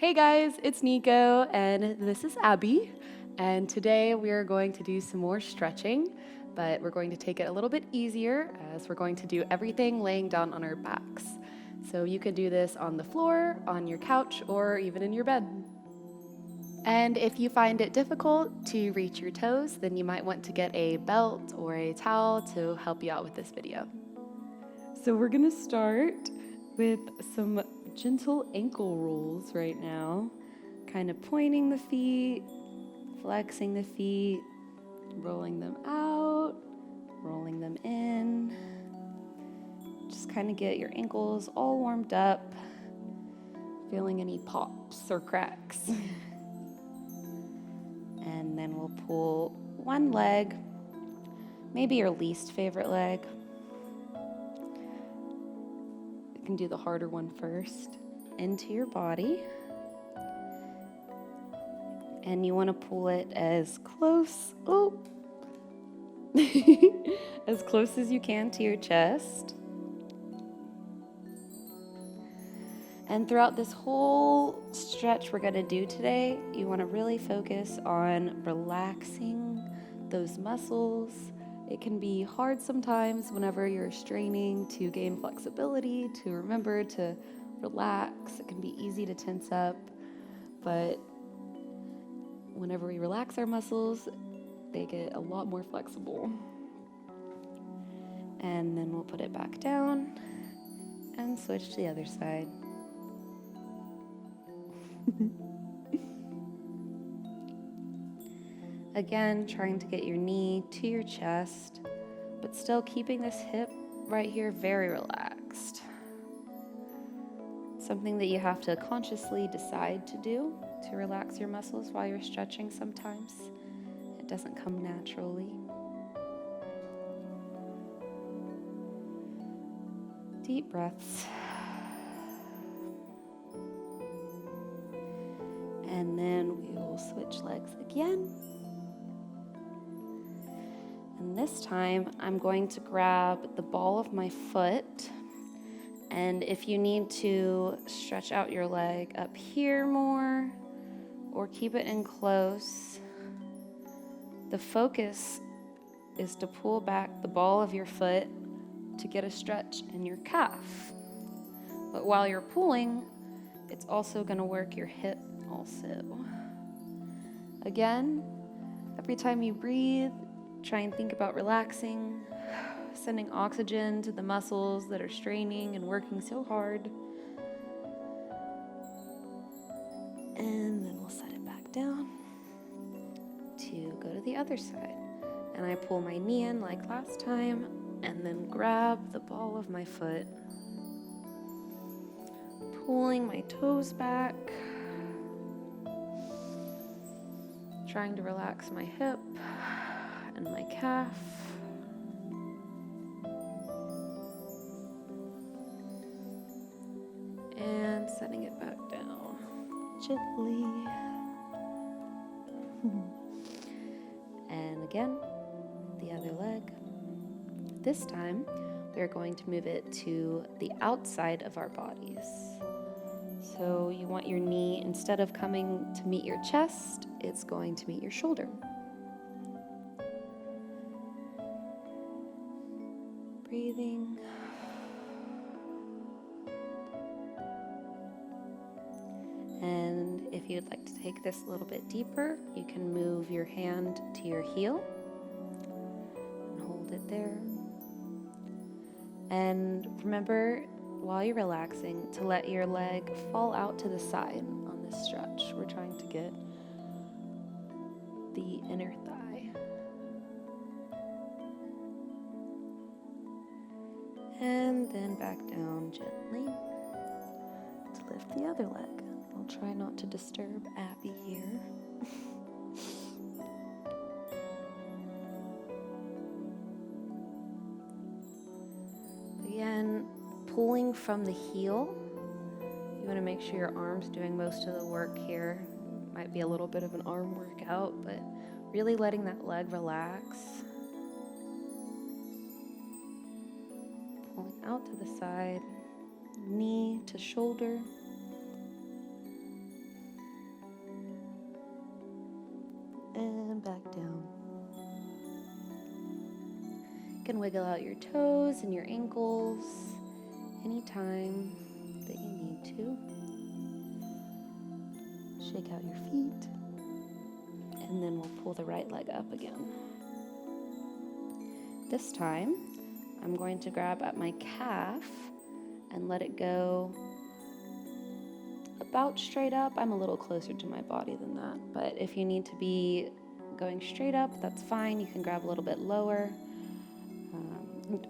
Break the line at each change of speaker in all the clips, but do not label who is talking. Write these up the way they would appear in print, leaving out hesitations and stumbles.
Hey guys, it's Nico and this is Abby, and today we are going to do some more stretching, but we're going to take it a little bit easier as we're going to do everything laying down on our backs. So you can do this on the floor, on your couch, or even in your bed. And if you find it difficult to reach your toes, then you might want to get a belt or a towel to help you out with this video. So we're gonna start with some gentle ankle rolls right now, kind of pointing the feet, flexing the feet, rolling them out, rolling them in. Just kind of get your ankles all warmed up, feeling any pops or cracks. And then we'll pull one leg, maybe your least favorite leg. You can do the harder one first, into your body. And you want to pull it as close, as close as you can to your chest. And throughout this whole stretch we're going to do today, you want to really focus on relaxing those muscles. It can be hard sometimes whenever you're straining to gain flexibility, to remember to relax. It can be easy to tense up, but whenever we relax our muscles, they get a lot more flexible. And then we'll put it back down and switch to the other side. Again, trying to get your knee to your chest, but still keeping this hip right here very relaxed. Something that you have to consciously decide to do to relax your muscles while you're stretching sometimes. It doesn't come naturally. Deep breaths. And then we will switch legs again. And this time I'm going to grab the ball of my foot. And if you need to stretch out your leg up here more or keep it in close, the focus is to pull back the ball of your foot to get a stretch in your calf. But while you're pulling, it's also going to work your hip also. Again, every time you breathe, try and think about relaxing, sending oxygen to the muscles that are straining and working so hard. And then we'll set it back down to go to the other side. And I pull my knee in like last time, and then grab the ball of my foot, pulling my toes back, trying to relax my hip and my calf. And setting it back down gently. And again, the other leg. This time, we are going to move it to the outside of our bodies. So you want your knee, instead of coming to meet your chest, it's going to meet your shoulder. Breathing. And if you'd like to take this a little bit deeper, you can move your hand to your heel and hold it there. And remember, while you're relaxing, to let your leg fall out to the side on this stretch. We're trying to get the inner thigh. And then back down gently to lift the other leg. I'll try not to disturb Abby here. Again, pulling from the heel. You want to make sure your arm's doing most of the work here. Might be a little bit of an arm workout, but really letting that leg relax. Pulling out to the side, knee to shoulder. and back down. You can wiggle out your toes and your ankles anytime that you need to. Shake out your feet, and then we'll pull the right leg up again. This time, I'm going to grab at my calf and let it go about straight up. I'm a little closer to my body than that, but if you need to be going straight up, that's fine. You can grab a little bit lower.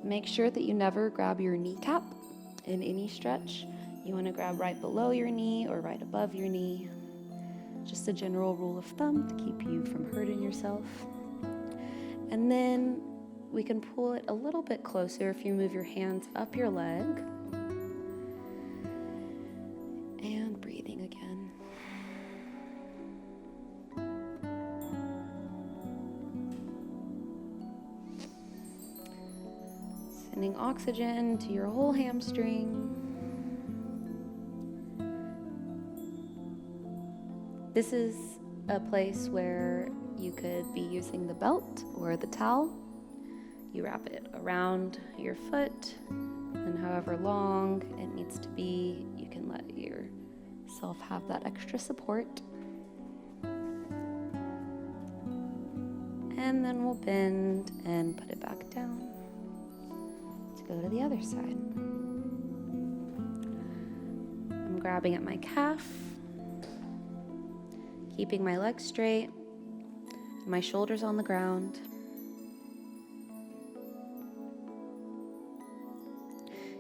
Make sure that you never grab your kneecap in any stretch. You want to grab right below your knee or right above your knee. Just a general rule of thumb to keep you from hurting yourself. And then we can pull it a little bit closer if you move your hands up your leg. And breathing again. Sending oxygen to your whole hamstring. This is a place where you could be using the belt or the towel. You wrap it around your foot, and however long it needs to be, you can let yourself have that extra support. And then we'll bend and put it back down to go to the other side. I'm grabbing at my calf, keeping my legs straight, my shoulders on the ground.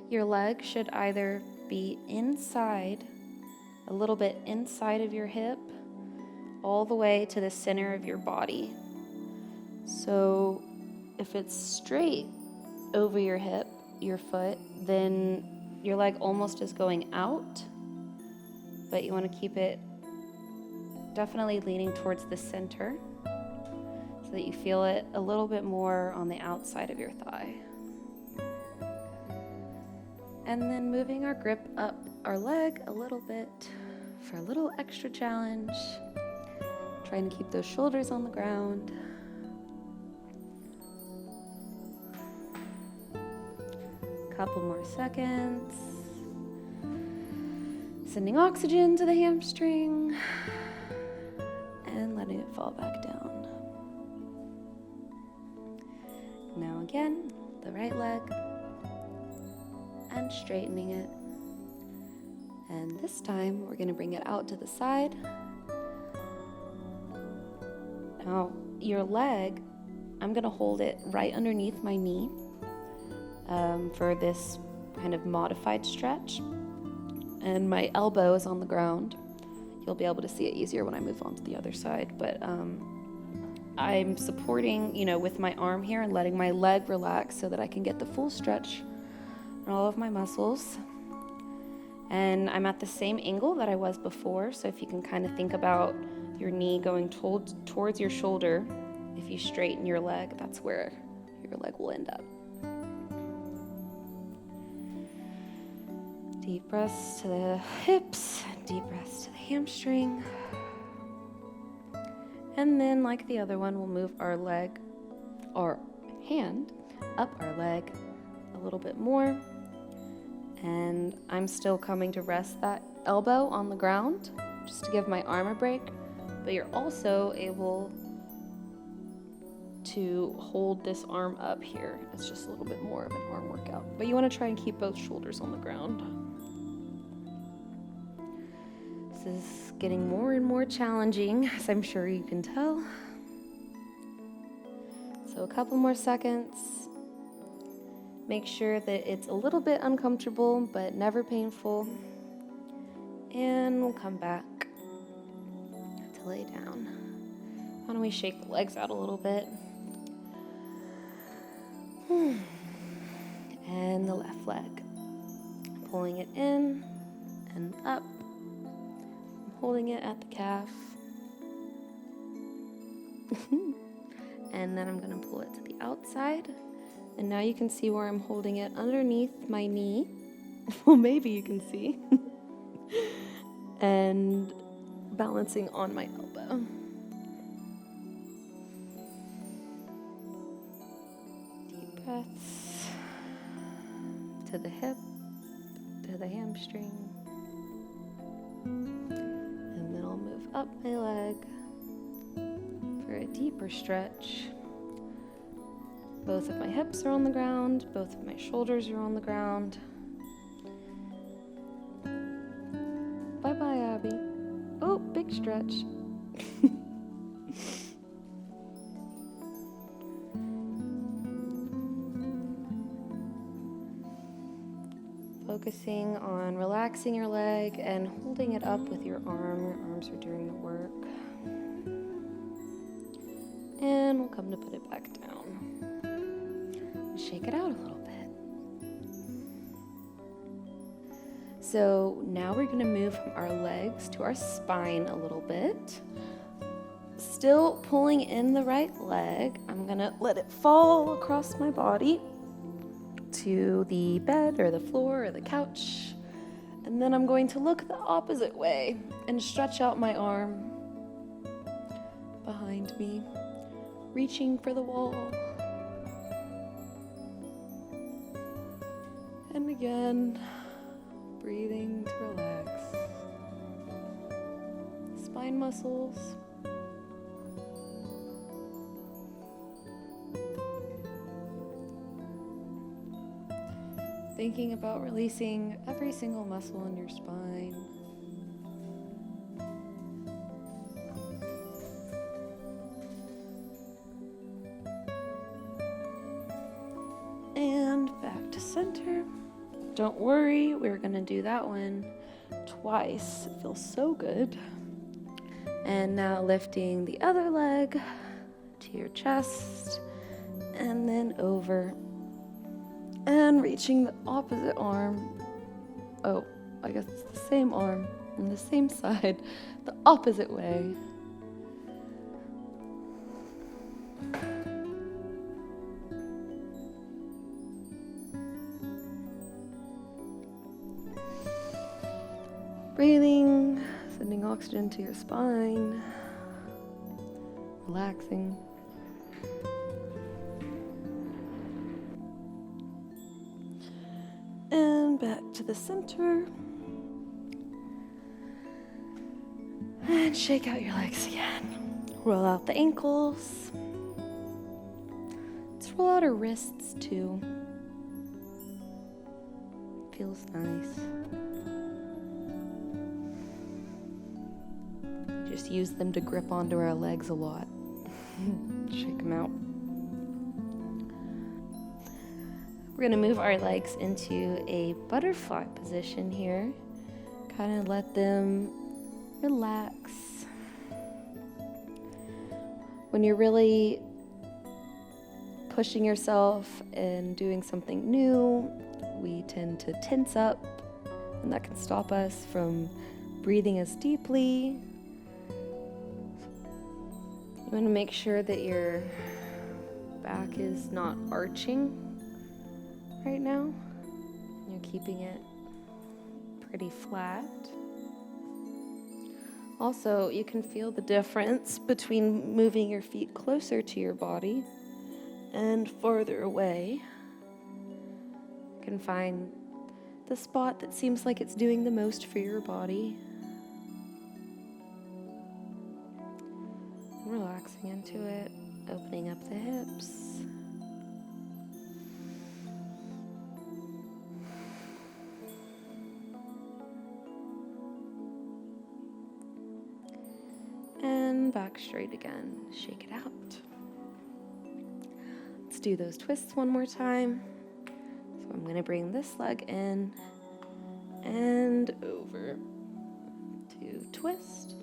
Your leg should either be inside, a little bit inside of your hip, all the way to the center of your body. So if it's straight over your hip, your foot, then your leg almost is going out, but you want to keep it definitely leaning towards the center so that you feel it a little bit more on the outside of your thigh. And then moving our grip up our leg a little bit for a little extra challenge. Trying to keep those shoulders on the ground. Couple more seconds. Sending oxygen to the hamstring and letting it fall back down. Now again, the right leg and straightening it. And this time we're going to bring it out to the side. Now your leg, I'm going to hold it right underneath my knee for this kind of modified stretch. And my elbow is on the ground. You'll be able to see it easier when I move on to the other side. But I'm supporting, with my arm here and letting my leg relax so that I can get the full stretch on all of my muscles. And I'm at the same angle that I was before. So if you can kind of think about your knee going towards your shoulder, if you straighten your leg, that's where your leg will end up. Deep breaths to the hips, deep breaths to the hamstring. And then, like the other one, we'll move our leg, or hand, up our leg a little bit more. And I'm still coming to rest that elbow on the ground, just to give my arm a break. But you're also able to hold this arm up here. It's just a little bit more of an arm workout. But you want to try and keep both shoulders on the ground. This is getting more and more challenging, as I'm sure you can tell. So a couple more seconds. Make sure that it's a little bit uncomfortable, but never painful. And we'll come back to lay down. Why don't we shake the legs out a little bit? And the left leg. Pulling it in and up. Holding it at the calf. And then I'm going to pull it to the outside. And now you can see where I'm holding it underneath my knee. Well, maybe you can see. And balancing on my elbow. breaths to the hip, to the hamstring. And then I'll move up my leg for a deeper stretch. Both of my hips are on the ground, both of my shoulders are on the ground. Bye-bye, Abby. Oh, big stretch. Focusing on relaxing your leg and holding it up with your arm. Your arms are doing the work. And we'll come to put it back down. Shake it out a little bit. So now we're going to move from our legs to our spine a little bit. Still pulling in the right leg. I'm going to let it fall across my body to the bed or the floor or the couch. And then I'm going to look the opposite way and stretch out my arm behind me, reaching for the wall. And again, breathing to relax. Spine muscles. Thinking about releasing every single muscle in your spine. And back to center. Don't worry, we're gonna do that one twice. It feels so good. And now lifting the other leg to your chest and then over. And reaching the opposite arm. Oh, I guess it's the same arm on the same side, the opposite way. Breathing, sending oxygen to your spine, relaxing. And back to the center. And shake out your legs again. Roll out the ankles. Let's roll out our wrists too. Feels nice. Just use them to grip onto our legs a lot. Shake them out. We're going to move our legs into a butterfly position here. Kind of let them relax. When you're really pushing yourself and doing something new, we tend to tense up, and that can stop us from breathing as deeply. You want to make sure that your back is not arching right now. You're keeping it pretty flat. Also, you can feel the difference between moving your feet closer to your body and farther away. You can find the spot that seems like it's doing the most for your body. And relaxing into it, opening up the hips. And back straight again. Shake it out. Let's do those twists one more time. So I'm going to bring this leg in and over to twist.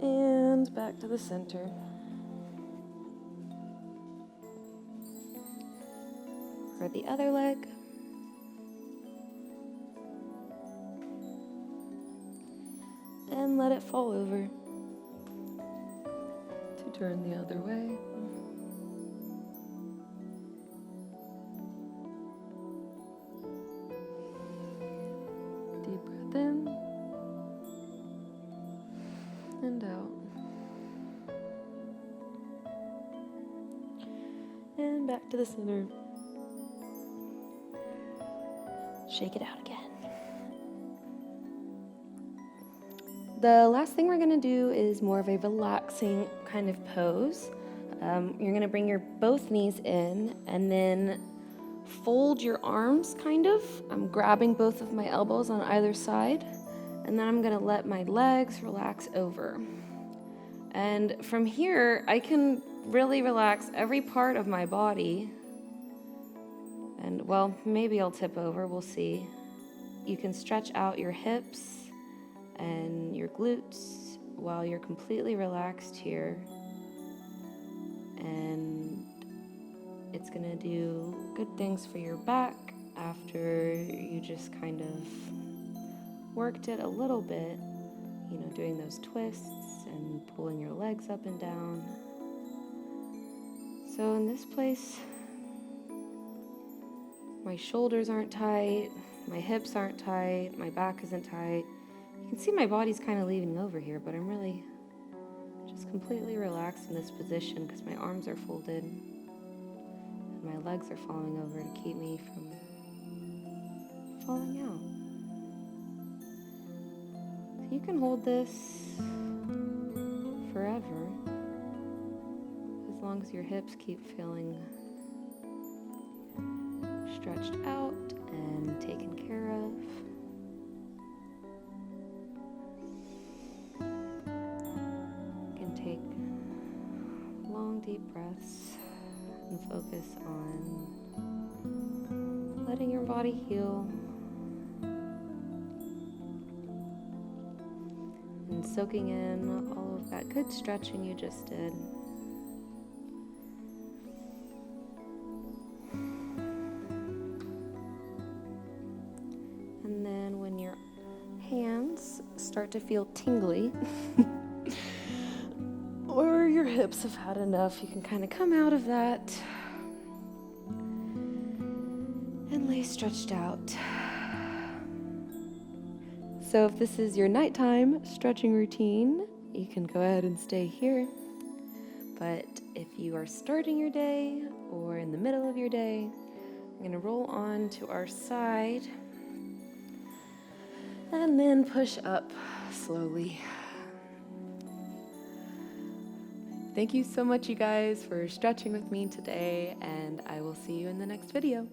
And back to the center. For the other leg. And let it fall over to turn the other way. Deep breath in and out. back to the center. Shake it out again. The last thing we're gonna do is more of a relaxing kind of pose. You're gonna bring your both knees in and then fold your arms kind of. I'm grabbing both of my elbows on either side, and then I'm gonna let my legs relax over. And from here, I can really relax every part of my body. And well, maybe I'll tip over, we'll see. You can stretch out your hips and your glutes while you're completely relaxed here. And it's gonna do good things for your back after you just kind of worked it a little bit, you know, doing those twists and pulling your legs up and down. So in this place, my shoulders aren't tight, my hips aren't tight, my back isn't tight. You can see my body's kind of leaning over here, but I'm really just completely relaxed in this position because my arms are folded and my legs are falling over to keep me from falling out. So you can hold this forever as long as your hips keep feeling stretched out and taken care of. You can take long, deep breaths and focus on letting your body heal and soaking in all of that good stretching you just did. And then when your hands start to feel tingly or your hips have had enough, you can kind of come out of that and lay stretched out. So if this is your nighttime stretching routine, you can go ahead and stay here. But if you are starting your day or in the middle of your day, I'm going to roll on to our side and then push up slowly. Thank you so much, you guys, for stretching with me today, and I will see you in the next video.